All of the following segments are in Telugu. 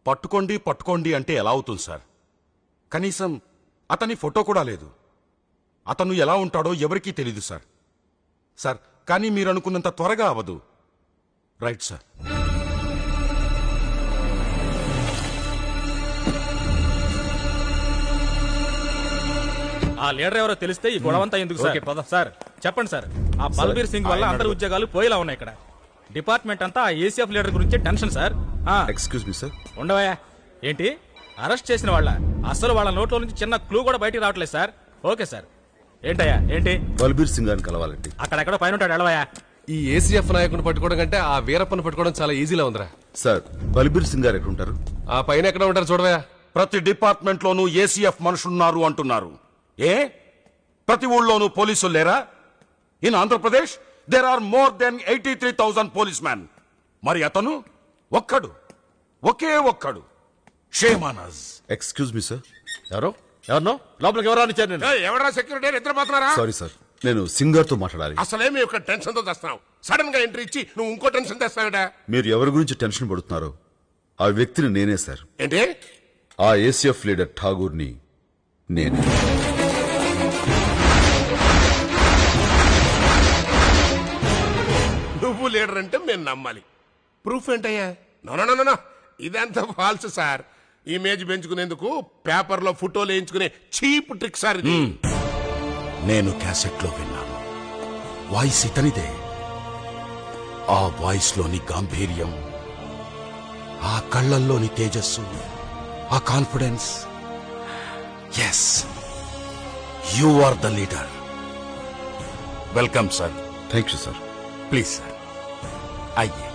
పట్టుకోండి పట్టుకోండి అంటే ఎలా అవుతుంది సార్? కనీసం అతని ఫోటో కూడా లేదు. అతను ఎలా ఉంటాడో ఎవరికీ తెలీదు సార్. సార్, కానీ మీరు అనుకున్నంత త్వరగా అవ్వదు. Right sir. ఆ లీడర్ ఎవరో తెలిస్తే ఈ గొడవంతా ఎందుకు సార్? సార్ చెప్పండి సార్. ఆ బల్బీర్ సింగ్ వల్ల అందరి ఉద్యోగాలు పోయేలా ఉన్నాయి. ఇక్కడ డిపార్ట్మెంట్ అంతా ఆ ఏసీఎఫ్ లీడర్ గురించే tension sir. Excuse me sir. ఉండవయ్యా. ఏంటి అరెస్ట్ చేసిన వాళ్ళ అసలు వాళ్ళ నోట్లో నుంచి చిన్న క్లూ కూడా బయటికి రావట్లేదు సార్. Okay sir. ఏంటయ్యా ఏంటి? బల్బీర్ సింగ్ గారిని కలవాలండి. అక్కడెక్కడో పైన ఉంటాడు. ఎడవయ్యా. ఈ ఏసీఎఫ్ నాయకుని పట్టుకోవడం కంటే ఆ వీరప్పని పట్టుకోవడం చాలా ఈజీలా ఉందిరా. సార్, బల్బీర్ సింగ్ గారు ఎక్కడ ఉంటారు? ఆ పైన ఎక్కడ ఉంటారు చూడవా. ప్రతి డిపార్ట్మెంట్ లోనూ ఏసీఎఫ్ మనుషులున్నారు అంటున్నారు. ఏ ప్రతి ఊళ్ళోనూ పోలీసులు లేరా? In Andhra Pradesh there are more than 83,000 police man. మరి అతను ఒక్కడు, ఒకే ఒక్కడు. Shame on us. Excuse me sir. ఎవరినో లోపలికి ఎవరో అని చేయండి. ఎవరా సెక్యూరిటీ? నిద్రపోతున్నారా? సారీ సార్, నేను సింగ్ గారితో మాట్లాడాలి. అసలేమి ఒక టెన్షన్ తో తెస్తున్నావు. సడన్ గా ఎంట్రీ ఇచ్చి నువ్వు ఇంకో టెన్షన్ తెస్తావుడా? మీరు ఎవరి గురించి టెన్షన్ పడుతున్నారో ఆ వ్యక్తిని నేనే సార్. ఏంటి? ఆ ఏసీఎఫ్ లీడర్ ఠాగూర్ని నేనే. నువ్వు లీడర్ అంటే మేము నమ్మాలి. ప్రూఫ్ ఏంటయ్యా? నో, ఇదంతా ఫాల్స్ సార్. ఇమేజ్ పెంచుకునేందుకు పేపర్లో ఫోటోలు వేయించుకునే చీప్ ట్రిక్ సార్ ఇది. నేను క్యాసెట్లో విన్నాను. వాయిస్ ఇతనిదే. ఆ వాయిస్ లోని గాంభీర్యం, ఆ కళ్ళల్లోని తేజస్సు, ఆ confidence. Yes, you are the leader. Welcome sir. Thank you sir. Please sir. అయ్యే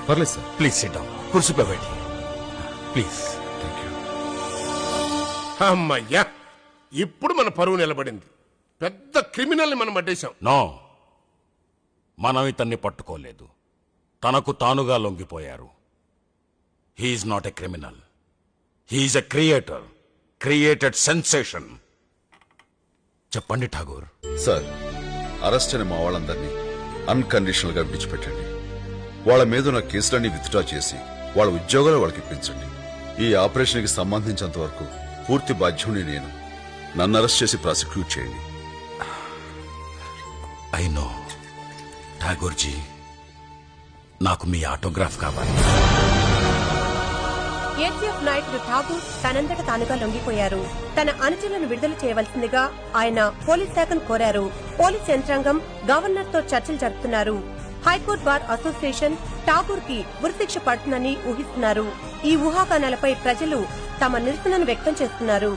పర్లేదు సార్. Please sit down. కుర్చీపై बैठिए ప్లీజ్. Thank you. అమ్మయ్యా, ఇప్పుడు మన పరువు నిలబడింది. పెద్ద క్రిమినల్ ని మనం అడ్డేశాం. నో, మనం ఇతన్ని పట్టుకోలేదు. తనకు తానుగా లొంగిపోయారు. He's not a criminal. He's a creator. Created sensation. చెప్పండి ఠాగూర్. సార్, అరెస్ట్ అయిన మా వాళ్ళందరినీ అన్కండిషనల్ గా విడిచిపెట్టండి. వాళ్ళ మీద ఉన్న కేసులన్నీ విత్డ్రా చేసి వాళ్ళ ఉద్యోగాలు వాళ్ళకి ఇప్పించండి. ఈ ఆపరేషన్ కి సంబంధించినంత వరకు పూర్తి బాధ్యుడిని నేను. నన్ను అరెస్ట్ చేసి ప్రాసిక్యూట్ చేయండి. ఐ నో ఠాగూర్జీ, నాకు మీ ఆటోగ్రాఫ్ కావాలి. ఏసీఎఫ్ నాయకుడు ఠాగూర్ తనంతట తానుగా లొంగిపోయారు. తన అనుచరులను విడుదల చేయవలసిందిగా ఆయన పోలీస్ శాఖను కోరారు. పోలీస్ యంత్రాంగం గవర్నర్ తో చర్చలు జరుపుతున్నారు. హైకోర్టు బార్ అసోసియేషన్ ఠాగూర్ కి ఉరిశిక్ష పడుతుందని ఊహిస్తున్నారు. ఈ ఊహాగానాలపై ప్రజలు తమ నిరసనను వ్యక్తం చేస్తున్నారు.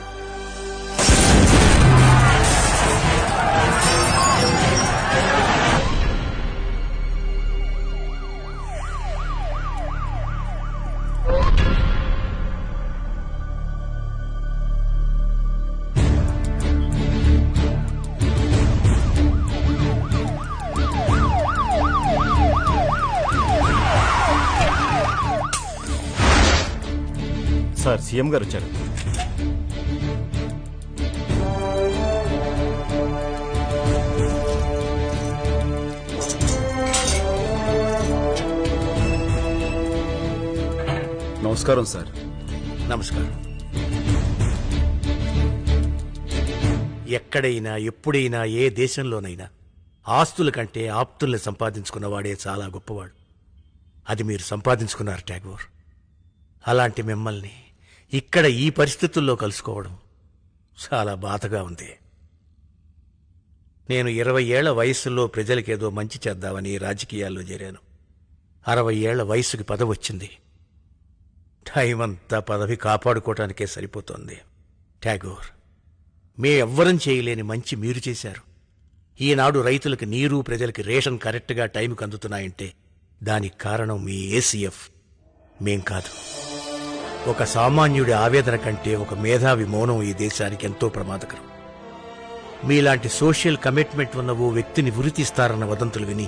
సార్, సీఎం గారు వచ్చారు. నమస్కారం సార్. నమస్కారం. ఎక్కడైనా ఎప్పుడైనా ఏ దేశంలోనైనా ఆస్తుల కంటే ఆప్తుల్ని సంపాదించుకున్నవాడే చాలా గొప్పవాడు. అది మీరు సంపాదించుకున్నారు ఠాగూర్. అలాంటి మిమ్మల్ని ఇక్కడ ఈ పరిస్థితుల్లో కలుసుకోవడం చాలా బాధగా ఉంది. నేను 20 ఏళ్ల వయస్సులో ప్రజలకేదో మంచి చేద్దామని రాజకీయాల్లో చేరాను. 60 ఏళ్ల వయసుకి పదవి వచ్చింది. టైం అంతా పదవి కాపాడుకోవటానికే సరిపోతోంది. ఠాగూర్, మే ఎవ్వరం చేయలేని మంచి మీరు చేశారు. ఈనాడు రైతులకు నీరు, ప్రజలకి రేషన్ కరెక్ట్గా టైంకి అందుతున్నాయంటే దానికి కారణం మీ ఏసీఎఫ్, మేం కాదు. ఒక సామాన్యుడి ఆవేదన కంటే ఒక మేధావి మౌనం ఈ దేశానికి ఎంతో ప్రమాదకరం. మీలాంటి సోషల్ కమిట్మెంట్ ఉన్న ఓ వ్యక్తిని ఉరితీస్తారన్న వదంతులు విని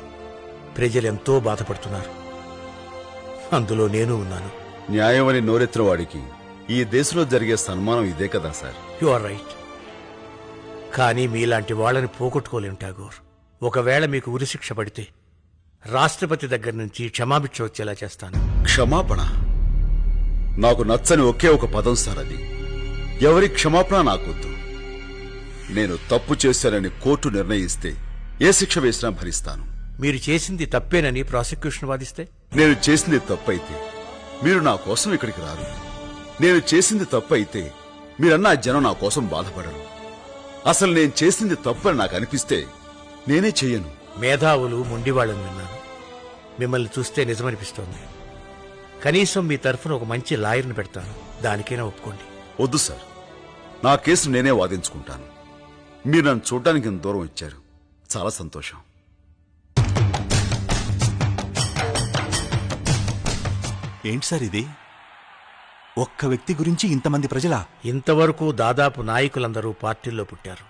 ప్రజలెంతో బాధపడుతున్నారు. అందులో నేను ఉన్నాను. న్యాయం అని నోరెత్తిన వాడికి ఈ దేశంలో జరిగే సన్మానం ఇదే కదా సార్. You are right. కానీ మీలాంటి వాళ్ళని పోగొట్టుకోలేం ఠాగూర్. ఒకవేళ మీకు ఉరిశిక్ష పడితే రాష్ట్రపతి దగ్గర నుంచి క్షమాభిక్ష వచ్చేలా చేస్తాను. క్షమాపణ? నాకు నచ్చని ఒకే ఒక పదం సార్ అది. ఎవరి క్షమాపణ నాకొద్దు. నేను తప్పు చేశానని కోర్టు నిర్ణయిస్తే ఏ శిక్ష వేసినా భరిస్తాను. మీరు చేసింది తప్పేనని ప్రాసిక్యూషన్ వాదిస్తే? నేను చేసింది తప్పైతే మీరు నా కోసం ఇక్కడికి రారు. నేను చేసింది తప్పైతే మీరన్నా జనం నా కోసం బాధపడరు. అసలు నేను చేసింది తప్పని నాకు అనిపిస్తే నేనే చెయ్యను. మేధావులు మొండివాళ్ళని విన్నాను. మిమ్మల్ని చూస్తే నిజమనిపిస్తోంది. కనీసం మీ తరఫున ఒక మంచి లాయర్ని పెడతాను, దానికైనా ఒప్పుకోండి. వద్దు సార్, నా కేసు నేనే వాదించుకుంటాను. మీరు నన్ను చూడ్డానికి ఇంత దూరం ఇచ్చారు, చాలా సంతోషం. ఏంటి సార్ ఇది? ఒక్క వ్యక్తి గురించి ఇంతమంది ప్రజలా? ఇంతవరకు దాదాపు నాయకులందరూ పార్టీల్లో పుట్టారు.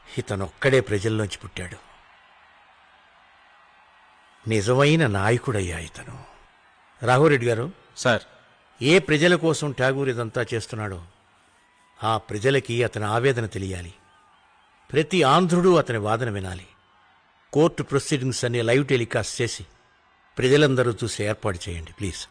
ఇతనొక్కడే ప్రజల్లోంచి పుట్టాడు. నిజమైన నాయకుడయ్యా ఇతను. రాఘవరెడ్డి గారు, సార్, ఏ ప్రజల కోసం ఠాగూర్ ఇదంతా చేస్తున్నాడో ఆ ప్రజలకి అతని ఆవేదన తెలియాలి. ప్రతి ఆంధ్రుడు అతని వాదన వినాలి. కోర్టు ప్రొసీడింగ్స్ అన్ని లైవ్ టెలికాస్ట్ చేసి ప్రజలందరూ చూసి ఏర్పాటు చేయండి ప్లీజ్.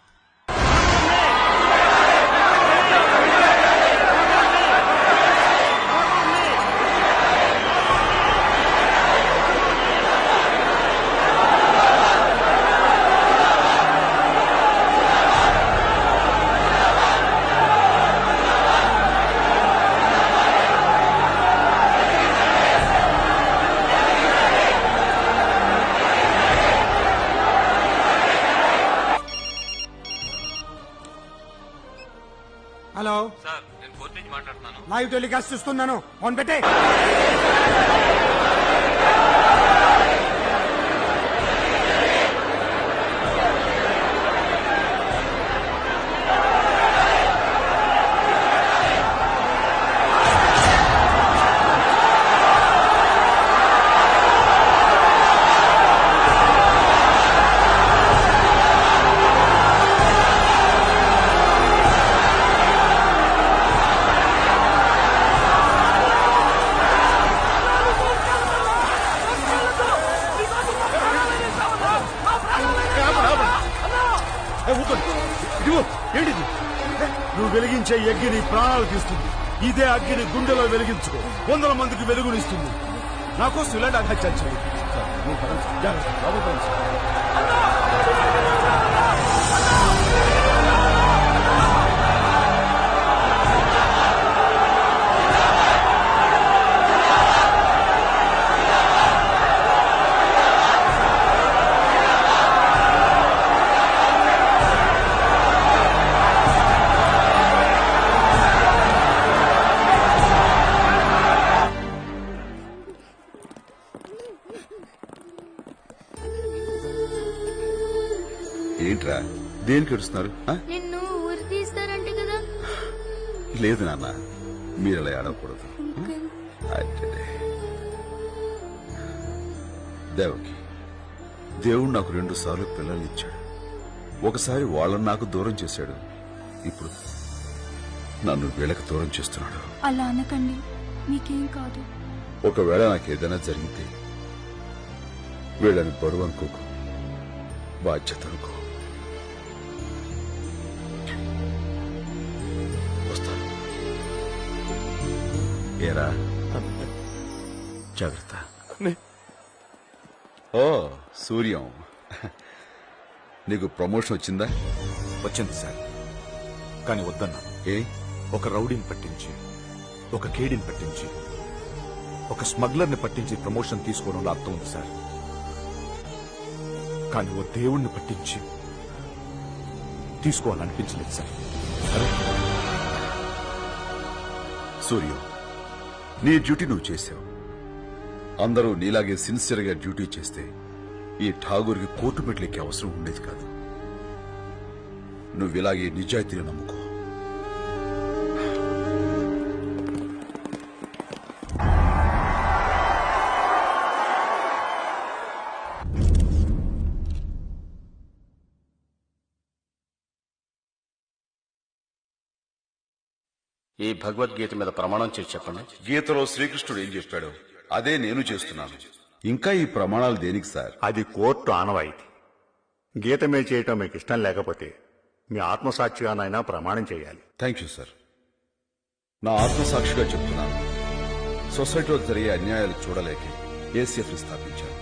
హలో సార్, నేను కోర్టు నుంచి మాట్లాడుతున్నాను. లైవ్ టెలికాస్ట్ చూస్తున్నాను. ఫోన్ పెట్టే. ఏంటిది? నువ్వు వెలిగించే అగ్గిని ప్రాణాలు తీస్తుంది. ఇదే అగ్గిని గుండెలో వెలిగించుకో, 100 మందికి వెలుగునిస్తుంది. నా కోసం ఇలాంటి అఘాత్యాలు చేయి. ఏంట్రా, దేనికి ఏడుస్తున్నారు? నిన్ను ఊరి తీస్తారంట కదా. లేదు నాన్న, మీరు అలా ఆడకూడదు. దేవకి, దేవుడు నాకు 2 సార్లు పిల్లల్ని ఇచ్చాడు. ఒకసారి వాళ్ళని నాకు దూరం చేశాడు, ఇప్పుడు నన్ను వీళ్ళకి దూరం చేస్తున్నాడు. అలా అనకండి, మీకేం కాదు. ఒకవేళ నాకు ఏదైనా జరిగితే వీళ్ళని బరువు అనుకోకు, బాధ్యత అనుకో. వస్తాను. ఏరా, జాగ్రత్త. ఓ సూర్యం, నీకు ప్రమోషన్ వచ్చిందా? వచ్చింది సార్, కానీ వద్దన్నా. ఏ? ఒక రౌడీని పట్టించి, ఒక కేడీని పట్టించి, ఒక స్మగ్లర్ని పట్టించి ప్రమోషన్ తీసుకోవడంలో అర్థం ఉంది సార్. కానీ ఓ దేవుణ్ణి పట్టించి తీసుకోవాలనిపించలేదు సార్. సూర్యం, నీ డ్యూటీ నువ్వు చేశావు. అందరూ నీలాగే సిన్సియర్ గా డ్యూటీ చేస్తే ఈ ఠాగూర్కి కోర్టు మెట్లెక్కే అవసరం ఉండేది కాదు. నువ్విలాగే నిజాయితీని నమ్ముకో. ఈ భగవద్గీత మీద ప్రమాణం చేసి చెప్పండి. గీతలో శ్రీకృష్ణుడు ఏం చెప్పాడో అదే నేను చేస్తున్నాను. ఇంకా ఈ ప్రమాణాలు దేనికి సార్? అది కోర్టు ఆనవాయితీ. గీత మీద చేయటం మీకు ఇష్టం లేకపోతే మీ ఆత్మసాక్షిగా నాయన ప్రమాణం చేయాలి. Thank you sir. నా ఆత్మసాక్షిగా చెప్తున్నాను, సొసైటీలో జరిగే అన్యాయాలు చూడలేకే ఏసీఎఫ్ ని స్థాపించాను.